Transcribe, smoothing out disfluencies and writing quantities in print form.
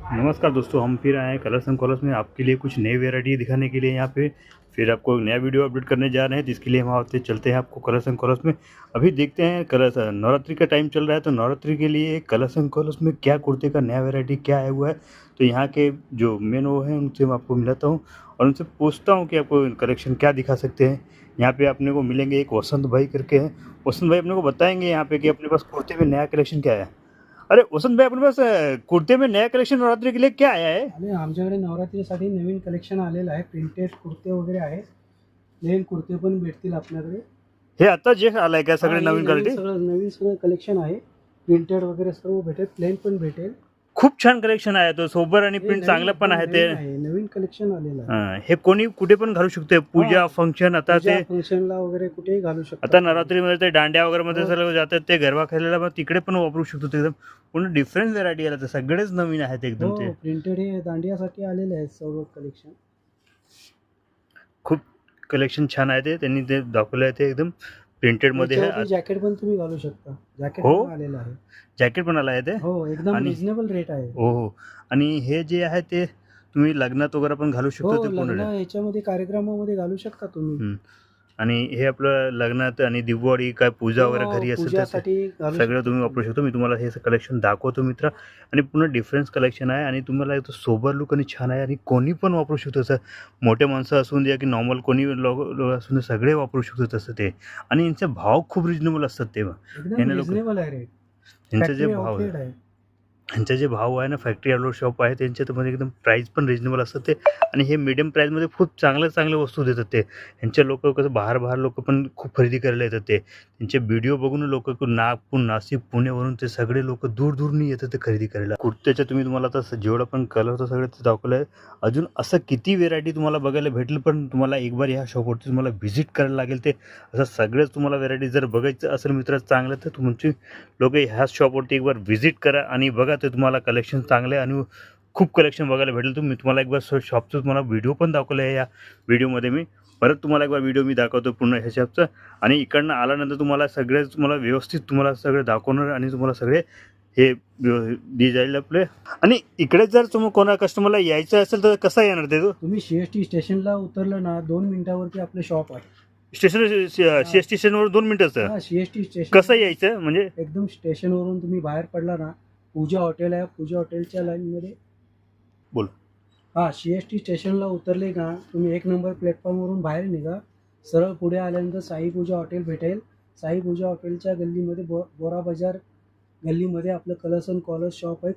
नमस्कार दोस्तों, हम फिर आए हैं कलर्स एंड कॉलर्स में आपके लिए कुछ नई वैरायटी दिखाने के लिए। यहाँ पे फिर आपको एक नया वीडियो अपडेट करने जा रहे हैं, जिसके लिए हम आते चलते हैं आपको कलर्स एंड कॉलर्स में। अभी देखते हैं कलर्स नवरात्रि का टाइम चल रहा है, तो नवरात्रि के लिए कलर्स एंड कॉलर्स में क्या कुर्ते का नया वैरायटी क्या आया हुआ है। तो यहाँ के जो मेन वो हैं उनसे मैं आपको मिलाता हूँ और उनसे पूछता हूँ कि आपको कलेक्शन क्या दिखा सकते हैं। यहाँ पे अपने को मिलेंगे एक वसंत भाई करके हैं। वसंत भाई अपने को बताएंगे यहाँ पे कि अपने पास कुर्ते में नया कलेक्शन क्या है। अरे वसंत भाई, अपने पास कुर्ते में नया कलेक्शन नवरात्रि के लिए क्या आया है? आणि आमच्याकडे नवरात्रीसाठी नवीन कलेक्शन आलेलं आहे. प्रिंटेड कुर्ते वगैरे आहे. प्लेन कुर्ते पण भेटतील आपल्याकडे. हे आता जे आलंय का सगळे हे नवीन क्वालिटी? सगळं कलेक्शन आहे. प्रिंटेड वगैरे सर्व भेटेल. प्लेन पण भेटेल. खूप छान कलेक्शन आहे, तो सोबर आणि हे प्रिंट नवीन चांगलं पण आहे ते. नवीन कलेक्शन आलेलं आहे. हे कोणी कुठे पण घालू शकते, पूजा हा. फंक्शन. आता ते फंक्शनला वगैरे कुठेही घालू शकता. आता नवरात्रीमध्ये ते दांड्या वगैरे मध्ये हो. सर्व जातात, ते गरबा खेळायला मग तिकडे पण वापरू शकतो. ते एकदम पूर्ण डिफरंट व्हेरायटी आला, ते सगळेच नवीन आहेत एकदम. ते प्रिंटेड हे दांडियासाठी आलेले आहेत सर्व कलेक्शन. खूप कलेक्शन छान आहे, ते त्यांनी ते दाखवलं आहे. ते एकदम प्रिंटेड मध्ये आहे. जॅकेट पण तुम्ही घालू शकता. जॅकेट हो? पण आलेलं आहे. जॅकेट पण आलं आहे ते. हो, एकदम आणि रिजनेबल रेट आहे. हो हो. आणि हे जे आहे ते तुम्ही लग्नात वगैरे पण घालू शकता. हो, ते पूर्ण लग्न याच्यामध्ये कार्यक्रमामध्ये घालू शकता तुम्ही. आणि हे आपलं लग्नात आणि दिवाळी काय पूजा वगैरे घरी असेल तर पूजासाठी घालू सगळं शकता तुम्ही वापरू शकतो. मी तुम्हाला हे कलेक्शन दाखवतो मित्र. आणि पूर्ण डिफरन्स कलेक्शन आहे आणि तुम्हाला एक सोबर लुक आणि छान आहे आणि कोणी पण वापरू शकतो. तसं मोठे माणसं असून द्या की नॉर्मल कोणी लोक असून द्या, सगळे वापरू शकतो तसं ते. आणि यांचे भाव खूप रिजनेबल असतात तेव्हा. एकदम रिजनेबल आहे रेट. यांचे जे फॅक्टरी भाव आउटलेट आहे. ह्यांचे जे भाव आहे ना, फॅक्टरी आउटलेट शॉप आहे त्यांच्या, तर म्हणजे एकदम प्राईस पण रिजनेबल असतात ते. आणि हे मीडियम प्राईसमध्ये खूप चांगले वस्तू देतात ते. ह्यांचे लोक कसं बाहेर लोक पण खूप खरेदी करायला येतात. ते त्यांचे व्हिडिओ बघून लोक नागपूर, नाशिक, पुण्यावरून ते सगळे लोक दूरनी येतात ते खरेदी करायला. कुर्त्याच्या तुम्हाला आता जेवढं पण कलर होतं सगळं ते दाखवलं आहे. अजून असं किती व्हेरायटी तुम्हाला बघायला भेटेल, पण तुम्हाला एक बार ह्या शॉपवरती तुम्हाला व्हिजिट करायला लागेल. ते असं सगळेच तुम्हाला व्हेरायटी जर बघायचं असेल मित्र चांगलं, तर तुमची लोक ह्याच शॉपवरती एक बार व्हिजिट करा आणि बघा. ते तुम्हाला कलेक्शन चांगले आणि खूप कलेक्शन बघायला भेटेल. मी तुम्हाला एक बार शॉपचं तुम्हाला व्हिडिओ पण दाखवलं आहे. या व्हिडिओमध्ये मी परत तुम्हाला एक बार व्हिडिओ मी दाखवतो पूर्ण ह्या शॉपचं. आणि इकडनं आल्यानंतर तुम्हाला सगळेच तुम्हाला व्यवस्थित तुम्हाला सगळे दाखवणार आणि तुम्हाला सगळे हे दी जाईल आपले. आणि इकडे जर तुम्ही कोणा कस्टमरला यायचं असेल तर कसं येणार ते? तुम्ही CST स्टेशनला उतरलं ना, 2 मिनिटावरती आपलं शॉप आहे. स्टेशन CST स्टेशनवर 2 मिनिटाचं? CST स्टेशन कसं यायचं म्हणजे? एकदम स्टेशनवरून तुम्ही बाहेर पडला ना, पूजा हॉटेल आहे. पूजा हॉटेलच्या लाईनमध्ये बोल. CST स्टेशनला उतरले का तुम्ही 1 नंबर प्लॅटफॉर्मवरून बाहेर निघा. सरळ पुढे आल्यानंतर साई पूजा हॉटेल भेटेल. साई पूजा हॉटेलच्या गल्लीमध्ये बोरा बाजार गल्लीमध्ये आपलं कलर्स एंड कॉलर्स शॉप आहे.